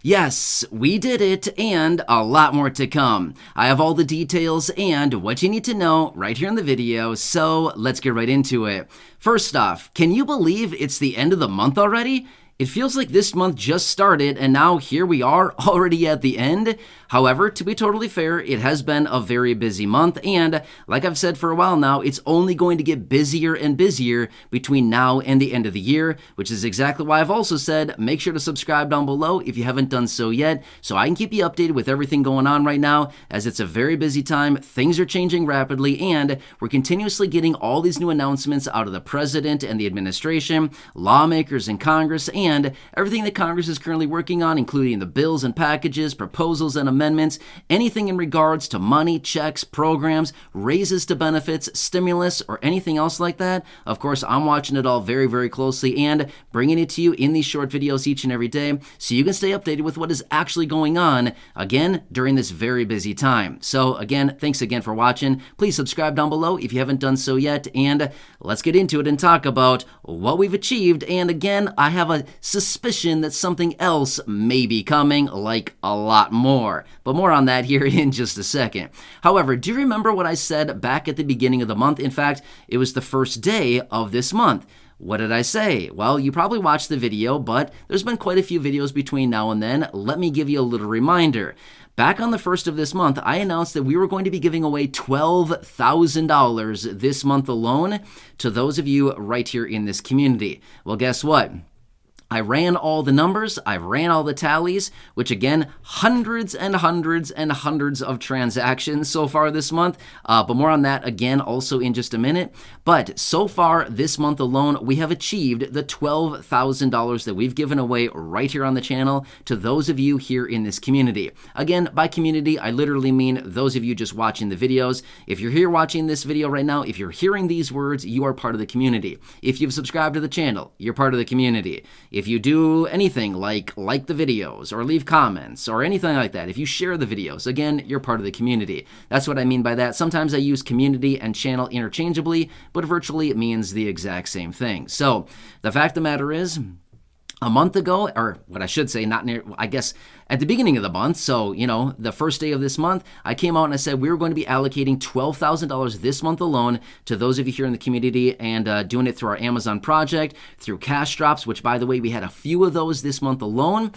Yes, we did it, and a lot more to come. I have all the details and what you need to know right here in the video, so let's get right into it. First off, can you believe it's the end of the month already? It feels like this month just started, and now here we are already at the end. However, to be totally fair, it has been a very busy month, and like I've said for a while now, it's only going to get busier and busier between now and the end of the year, which is exactly why I've also said make sure to subscribe down below if you haven't done so yet, so I can keep you updated with everything going on right now, as it's a very busy time, things are changing rapidly, and we're continuously getting all these new announcements out of the president and the administration, lawmakers in Congress, and everything that Congress is currently working on, including the bills and packages, proposals and amendments, anything in regards to money, checks, programs, raises to benefits, stimulus, or anything else like that. Of course, I'm watching it all very, very closely and bringing it to you in these short videos each and every day so you can stay updated with what is actually going on, again, during this very busy time. So again, thanks again for watching. Please subscribe down below if you haven't done so yet, and let's get into it and talk about what we've achieved. And again, I have a suspicion that something else may be coming, like a lot more. But more on that here in just a second. However, do you remember what I said back at the beginning of the month? In fact, it was the first day of this month. What did I say? Well, you probably watched the video, but there's been quite a few videos between now and then. Let me give you a little reminder. Back on the 1st of this month, I announced that we were going to be giving away $12,000 this month alone to those of you right here in this community. Well, guess what? I ran all the numbers, I ran all the tallies, which again, hundreds and hundreds and hundreds of transactions so far this month, but more on that again also in just a minute. But so far this month alone, we have achieved the $12,000 that we've given away right here on the channel to those of you here in this community. Again, by community, I literally mean those of you just watching the videos. If you're here watching this video right now, if you're hearing these words, you are part of the community. If you've subscribed to the channel, you're part of the community. If you do anything like the videos or leave comments or anything like that, if you share the videos, again, you're part of the community. That's what I mean by that. Sometimes I use community and channel interchangeably, but virtually it means the exact same thing. So the fact of the matter is, a month ago, or what I should say, not near, I guess at the beginning of the month, so, the first day of this month, I came out and I said we were going to be allocating $12,000 this month alone to those of you here in the community, and doing it through our Amazon project, through cash drops, which, by the way, we had a few of those this month alone.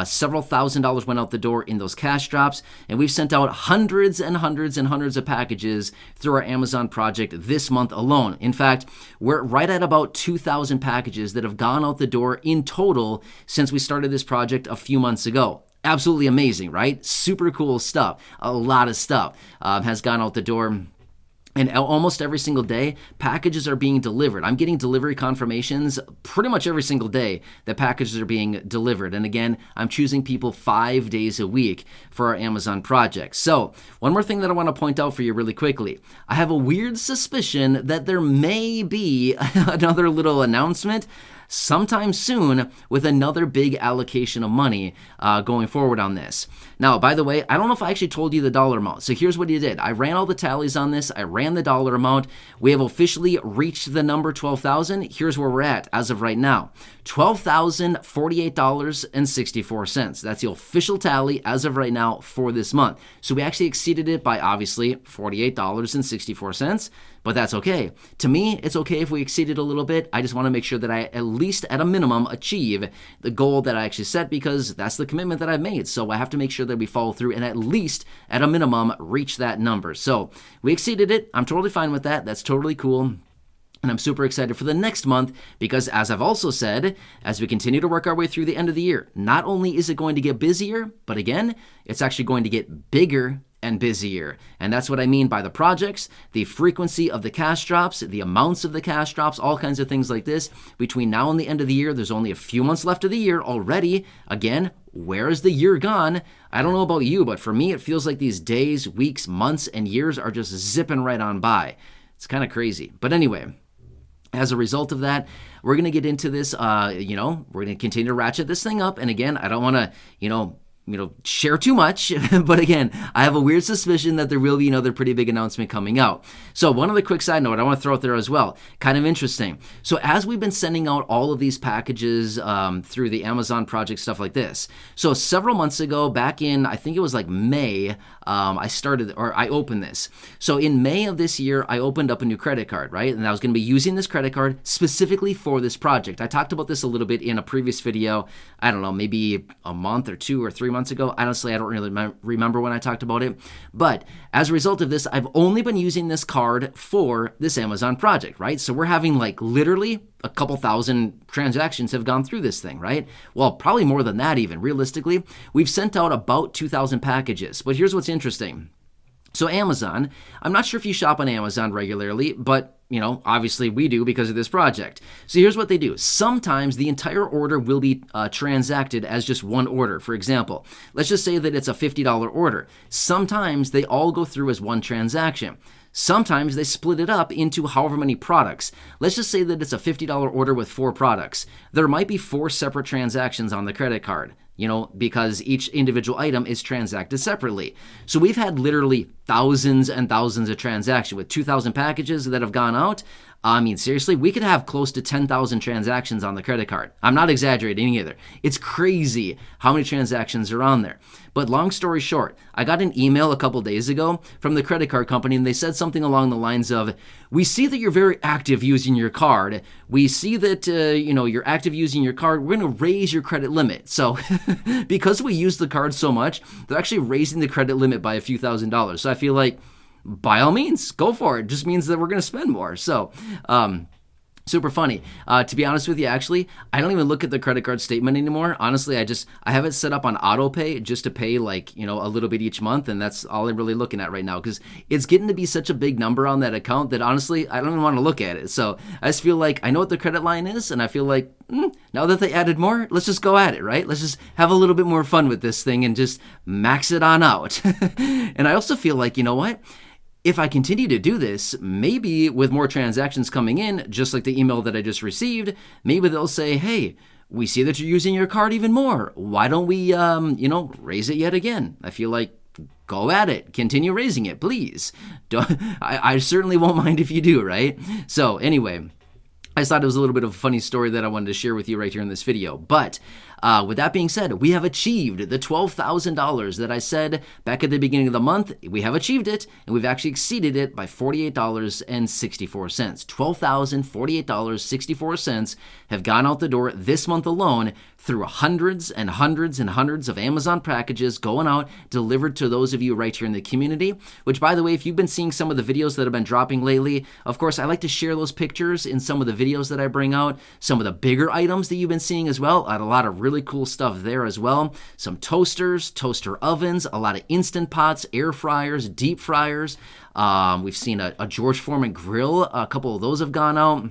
Several $1,000s went out the door in those cash drops, and we've sent out hundreds and hundreds and hundreds of packages through our Amazon project this month alone. In fact, we're right at about 2,000 packages that have gone out the door in total since we started this project a few months ago. Absolutely amazing, right? Super cool stuff. A lot of stuff has gone out the door. And almost every single day, packages are being delivered. I'm getting delivery confirmations pretty much every single day that packages are being delivered. And again, I'm choosing people 5 days a week for our Amazon project. So one more thing that I want to point out for you really quickly. I have a weird suspicion that there may be another little announcement sometime soon with another big allocation of money going forward on this. Now, by the way, I don't know if I actually told you the dollar amount. So here's what you did. I ran all the tallies on this. I ran the dollar amount. We have officially reached the number 12,000. Here's where we're at as of right now. $12,048.64. That's the official tally as of right now for this month. So we actually exceeded it by obviously $48.64. But that's okay. To me, it's okay if we exceed it a little bit. I just want to make sure that I at least at a minimum achieve the goal that I actually set, because that's the commitment that I've made. So I have to make sure that we follow through and at least at a minimum reach that number. So we exceeded it. I'm totally fine with that. That's totally cool. And I'm super excited for the next month because, as I've also said, as we continue to work our way through the end of the year, not only is it going to get busier, but again, it's actually going to get bigger and busier. And that's what I mean by the projects, the frequency of the cash drops, the amounts of the cash drops, all kinds of things like this. Between now and the end of the year, there's only a few months left of the year already. Again, where is the year gone? I don't know about you, but for me, it feels like these days, weeks, months, and years are just zipping right on by. It's kind of crazy. But anyway, as a result of that, we're going to get into this, we're going to continue to ratchet this thing up. And again, I don't want to, share too much, but again, I have a weird suspicion that there will be another pretty big announcement coming out. So one other quick side note I want to throw out there as well, kind of interesting. So as we've been sending out all of these packages through the Amazon project, stuff like this, so several months ago, back in, I think it was like May, I opened this. So in May of this year, I opened up a new credit card, right? And I was going to be using this credit card specifically for this project. I talked about this a little bit in a previous video, I don't know, maybe a month or 2 or 3 months ago. Honestly, I don't really remember when I talked about it. But as a result of this, I've only been using this card for this Amazon project, right? So we're having like literally a couple thousand transactions have gone through this thing, right? Well, probably more than that even. Realistically, we've sent out about 2,000 packages. But here's what's interesting. So Amazon, I'm not sure if you shop on Amazon regularly, but obviously we do because of this project. So here's what they do. Sometimes the entire order will be transacted as just one order. For example, let's just say that it's a $50 order. Sometimes they all go through as one transaction. Sometimes they split it up into however many products. Let's just say that it's a $50 order with 4 products. There might be 4 separate transactions on the credit card, because each individual item is transacted separately. So we've had literally thousands and thousands of transactions with 2,000 packages that have gone out. I mean, seriously, we could have close to 10,000 transactions on the credit card. I'm not exaggerating either. It's crazy how many transactions are on there. But long story short, I got an email a couple days ago from the credit card company, and they said something along the lines of, we see that you're very active using your card. We see that, you're active using your card. We're going to raise your credit limit. So because we use the card so much, they're actually raising the credit limit by a few $1,000s. So I feel like, by all means, go for it. Just means that we're going to spend more. So, super funny. To be honest with you, actually, I don't even look at the credit card statement anymore. Honestly, I have it set up on auto pay just to pay a little bit each month, and that's all I'm really looking at right now because it's getting to be such a big number on that account that honestly, I don't even want to look at it. So I just feel like I know what the credit line is, and I feel like now that they added more, let's just go at it, right? Let's just have a little bit more fun with this thing and just max it on out. And I also feel like, you know what? If I continue to do this, maybe with more transactions coming in, just like the email that I just received, maybe they'll say, hey, we see that you're using your card even more. Why don't we, raise it yet again? I feel like go at it. Continue raising it, please. I certainly won't mind if you do, right? So anyway, I just thought it was a little bit of a funny story that I wanted to share with you right here in this video. But with that being said, we have achieved the $12,000 that I said back at the beginning of the month. We have achieved it, and we've actually exceeded it by $48.64. $12,048.64 have gone out the door this month alone through hundreds and hundreds and hundreds of Amazon packages going out, delivered to those of you right here in the community, which, by the way, if you've been seeing some of the videos that have been dropping lately, of course, I like to share those pictures in some of the videos that I bring out, some of the bigger items that you've been seeing as well. I had a lot of really cool stuff there as well. Some toasters, toaster ovens, a lot of Instant Pots, air fryers, deep fryers. We've seen a George Foreman grill. A couple of those have gone out.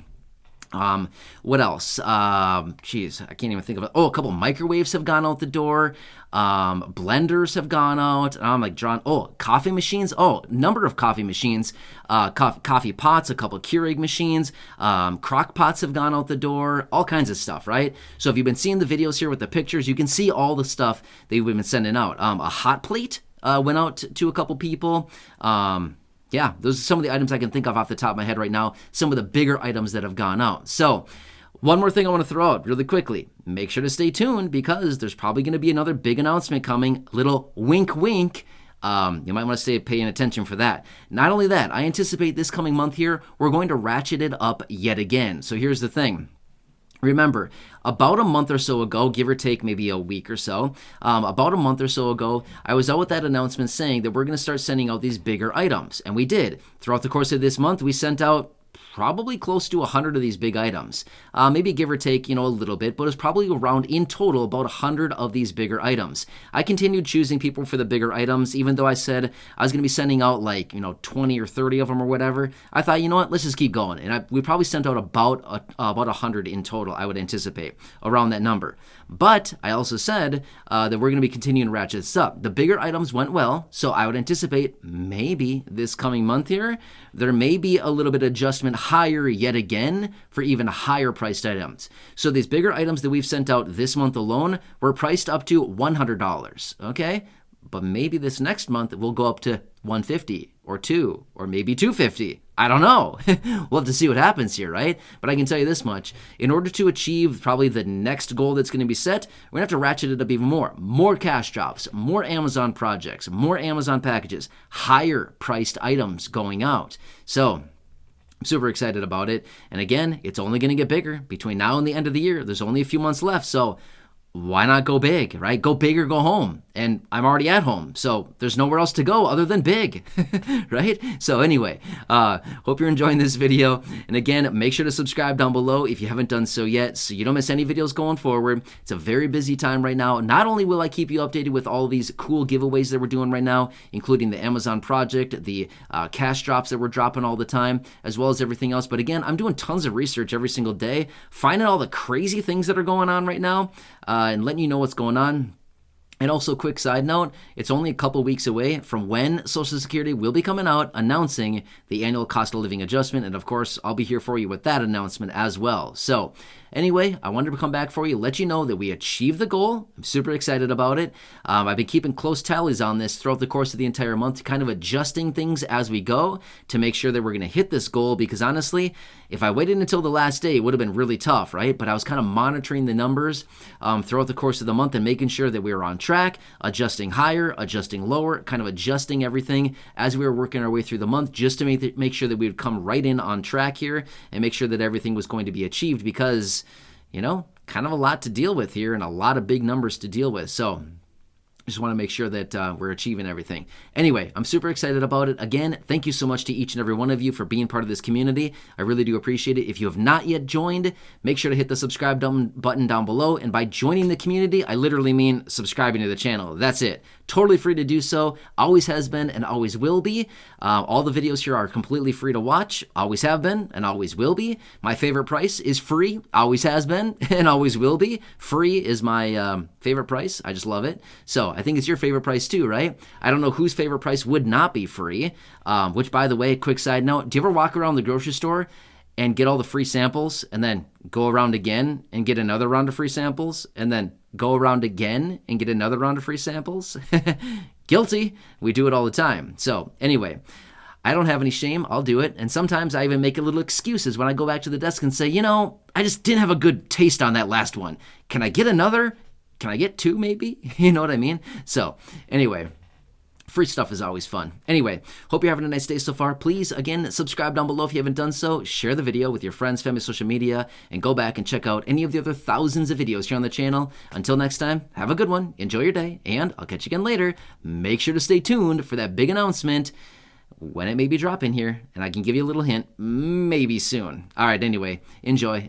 What else? I can't even think of it. Oh, a couple microwaves have gone out the door. Blenders have gone out. I'm like drawn. Oh, coffee machines. Oh, number of coffee machines. Coffee pots. A couple Keurig machines. Crock pots have gone out the door. All kinds of stuff, right? So if you've been seeing the videos here with the pictures, you can see all the stuff that we've been sending out. A hot plate went out to a couple people. Yeah, those are some of the items I can think of off the top of my head right now, some of the bigger items that have gone out. So one more thing I want to throw out really quickly. Make sure to stay tuned because there's probably going to be another big announcement coming. Little wink, wink. You might want to stay paying attention for that. Not only that, I anticipate this coming month here, we're going to ratchet it up yet again. So here's the thing. Remember, about a month or so ago, give or take maybe a week or so, about a month or so ago, I was out with that announcement saying that we're going to start sending out these bigger items. And we did. Throughout the course of this month, we sent out probably close to 100 of these big items. Maybe give or take, a little bit, but it's probably around in total about 100 of these bigger items. I continued choosing people for the bigger items, even though I said I was going to be sending out 20 or 30 of them or whatever. I thought, you know what, let's just keep going. And we probably sent out about 100 in total, I would anticipate, around that number. But I also said that we're going to be continuing to ratchet this up. The bigger items went well, so I would anticipate maybe this coming month here, there may be a little bit of adjustment adjustment higher yet again for even higher priced items. So these bigger items that we've sent out this month alone were priced up to $100, okay? But maybe this next month we'll go up to $150 or $200 or maybe $250. I don't know. We'll have to see what happens here, right? But I can tell you this much. In order to achieve probably the next goal that's going to be set, we're going to have to ratchet it up even more. More cash drops, more Amazon projects, more Amazon packages, higher priced items going out. So I'm super excited about it. And again, it's only going to get bigger between now and the end of the year. There's only a few months left. So why not go big, right? Go big or go home. And I'm already at home, so there's nowhere else to go other than big, right? So anyway, hope you're enjoying this video. And again, make sure to subscribe down below if you haven't done so yet so you don't miss any videos going forward. It's a very busy time right now. Not only will I keep you updated with all of these cool giveaways that we're doing right now, including the Amazon project, the cash drops that we're dropping all the time, as well as everything else. But again, I'm doing tons of research every single day, finding all the crazy things that are going on right now, and letting you know what's going on. And also, quick side note, it's only a couple weeks away from when Social Security will be coming out announcing the annual cost of living adjustment. And of course, I'll be here for you with that announcement as well. So anyway, I wanted to come back for you, let you know that we achieved the goal. I'm super excited about it. I've been keeping close tallies on this throughout the course of the entire month, kind of adjusting things as we go to make sure that we're going to hit this goal. Because honestly, if I waited until the last day, it would have been really tough, right? But I was kind of monitoring the numbers throughout the course of the month and making sure that we were on track, adjusting higher, adjusting lower, kind of adjusting everything as we were working our way through the month just to make sure that we would come right in on track here and make sure that everything was going to be achieved because, you know, kind of a lot to deal with here and a lot of big numbers to deal with. So just want to make sure that we're achieving everything. Anyway, I'm super excited about it. Again, thank you so much to each and every one of you for being part of this community. I really do appreciate it. If you have not yet joined, make sure to hit the subscribe button down below. And by joining the community, I literally mean subscribing to the channel. That's it. Totally free to do so. Always has been and always will be. All the videos here are completely free to watch. Always have been and always will be. My favorite price is free. Always has been and always will be. Free is my favorite price. I just love it. So I think it's your favorite price too, right? I don't know whose favorite price would not be free. Which, by the way, quick side note, do you ever walk around the grocery store and get all the free samples and then go around again and get another round of free samples and then go around again and get another round of free samples? Guilty. We do it all the time. So anyway, I don't have any shame. I'll do it. And sometimes I even make a little excuses when I go back to the desk and say, you know, I just didn't have a good taste on that last one. Can I get another? Can I get two maybe? You know what I mean? So anyway, free stuff is always fun. Anyway, hope you're having a nice day so far. Please, again, subscribe down below if you haven't done so. Share the video with your friends, family, social media, and go back and check out any of the other thousands of videos here on the channel. Until next time, have a good one. Enjoy your day, and I'll catch you again later. Make sure to stay tuned for that big announcement when it may be dropping here, and I can give you a little hint, maybe soon. All right, anyway, enjoy.